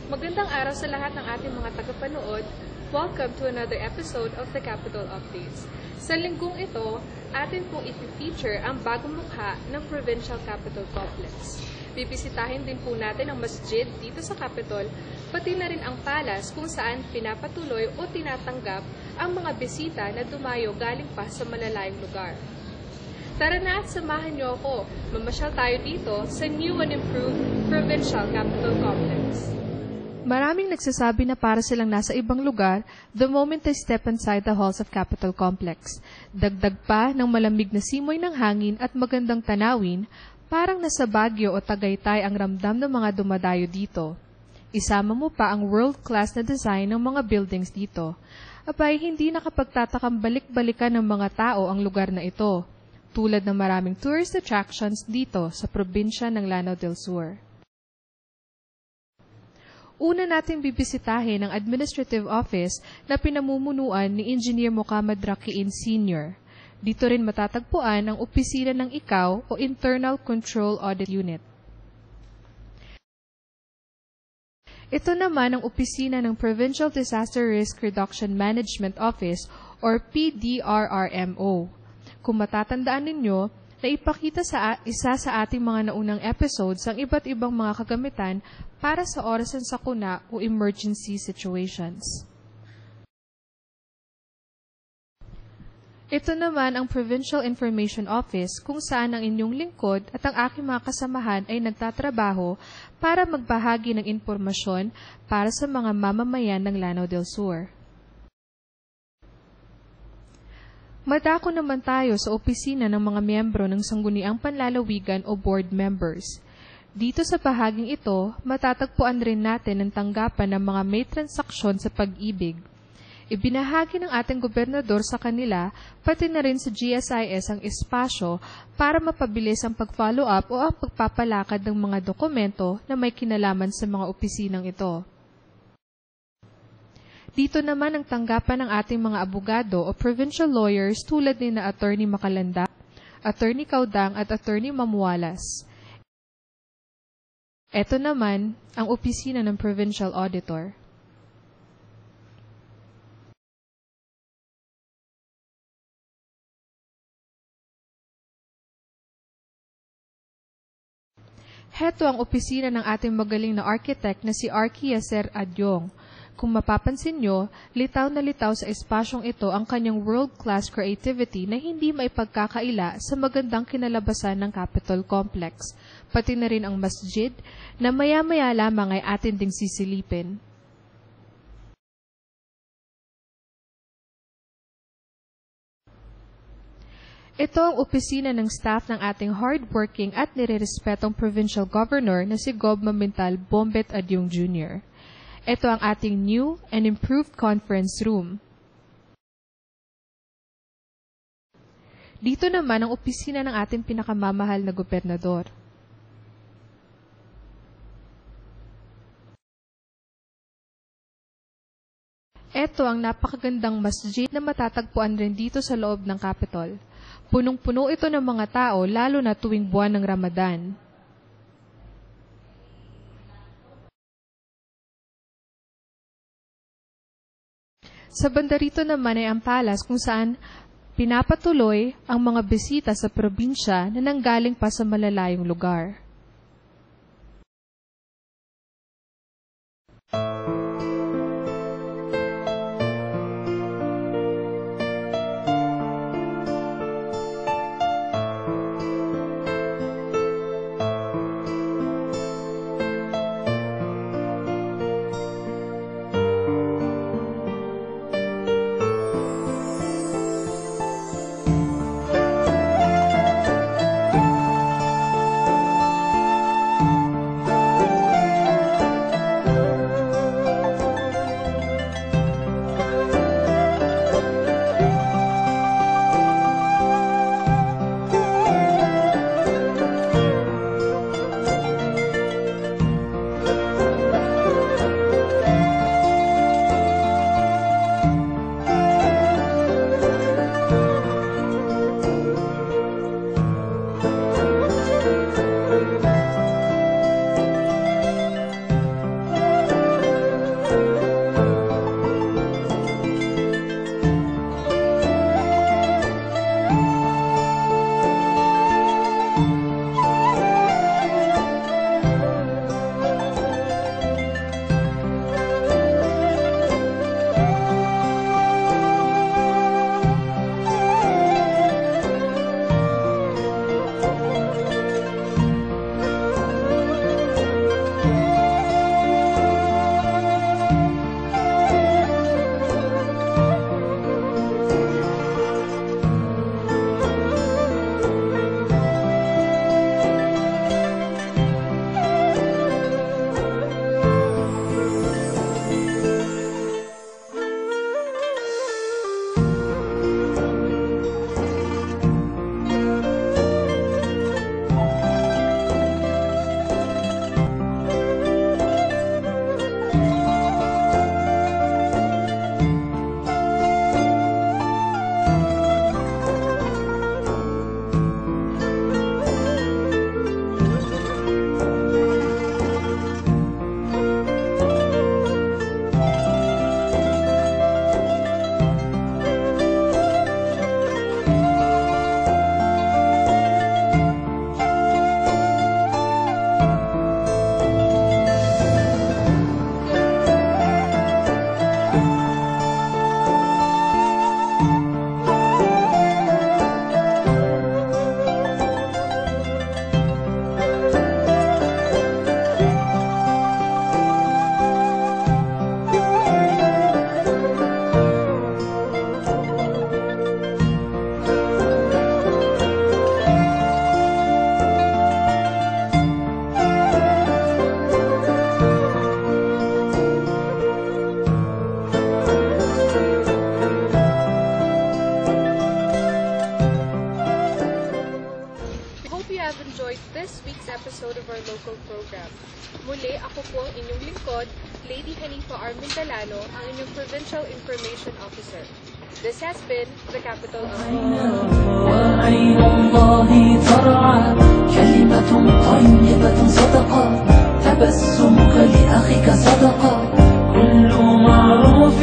Magandang araw sa lahat ng ating mga tagapanood. Welcome to another episode of the Capital Updates. Sa linggong ito, atin pong ipifeature ang bagong mukha ng Provincial Capitol Complex. Bibisitahin din po natin ang masjid dito sa Capitol, pati na rin ang palace kung saan pinapatuloy o tinatanggap ang mga bisita na dumayo galing pa sa malalayong lugar. Tara na at samahan niyo ako. Mamasyal tayo dito sa new and improved Provincial Capitol Complex. Maraming nagsasabi na para silang nasa ibang lugar the moment they step inside the halls of Capitol Complex. Dagdag pa ng malamig na simoy ng hangin at magandang tanawin, parang nasa Baguio o Tagaytay ang ramdam ng mga dumadayo dito. Isama mo pa ang world-class na design ng mga buildings dito. Abay, hindi nakapagtatakang balik-balikan ng mga tao ang lugar na ito, tulad ng maraming tourist attractions dito sa probinsya ng Lanao del Sur. Una nating bibisitahin ang administrative office na pinamumunuan ni Engineer Muhammad Rakiin Sr. Dito rin matatagpuan ang opisina ng ICAO o Internal Control Audit Unit. Ito naman ang opisina ng Provincial Disaster Risk Reduction Management Office or PDRRMO. Kung matatandaan ninyo, naipakita sa isa sa ating mga naunang episodes ang iba't ibang mga kagamitan para sa orasan sakuna o emergency situations. Ito naman ang Provincial Information Office kung saan ang inyong lingkod at ang aking mga kasamahan ay nagtatrabaho para magbahagi ng impormasyon para sa mga mamamayan ng Lanao del Sur. Madako naman tayo sa opisina ng mga miyembro ng Sangguniang Panlalawigan o board members. Dito sa bahaging ito, matatagpuan rin natin ang tanggapan ng mga may transaksyon sa pag-ibig. Ibinahagi ng ating gobernador sa kanila, pati na rin sa GSIS ang espasyo para mapabilis ang pag-follow up o ang pagpapalakad ng mga dokumento na may kinalaman sa mga opisinang ito. Dito naman ang tanggapan ng ating mga abogado o provincial lawyers tulad ni na Attorney Macalanda, Attorney Caudang at Attorney Mamualas. Ito naman ang opisina ng Provincial Auditor. Heto ang opisina ng ating magaling na architect na si Archie Yacer Adyong. Kung mapapansin nyo, litaw na litaw sa espasyong ito ang kanyang world-class creativity na hindi maipagkakaila sa magandang kinalabasan ng Capitol Complex, pati na rin ang masjid na maya-maya lamang ay atin ding sisilipin. Ito ang opisina ng staff ng ating hardworking at nirerespetong provincial governor na si Gob Mamintal Bombet Adyong Jr. Ito ang ating new and improved conference room. Dito naman ang opisina ng ating pinakamamahal na gobernador. Ito ang napakagandang masjid na matatagpuan rin dito sa loob ng Capitol. Punong-puno ito ng mga tao lalo na tuwing buwan ng Ramadan. Sa banda rito naman ay ang palace kung saan pinapatuloy ang mga bisita sa probinsya na nanggaling pa sa malalayong lugar. This week's episode of our local program. Muli, ako po ang inyong lingkod, Lady Hanifa R. Mintalano, ang inyong Provincial Information Officer. This has been the Capital of وعين الله ترعى كلمة طيبة صدقة تبسمك لأخيك صدقة كل معروف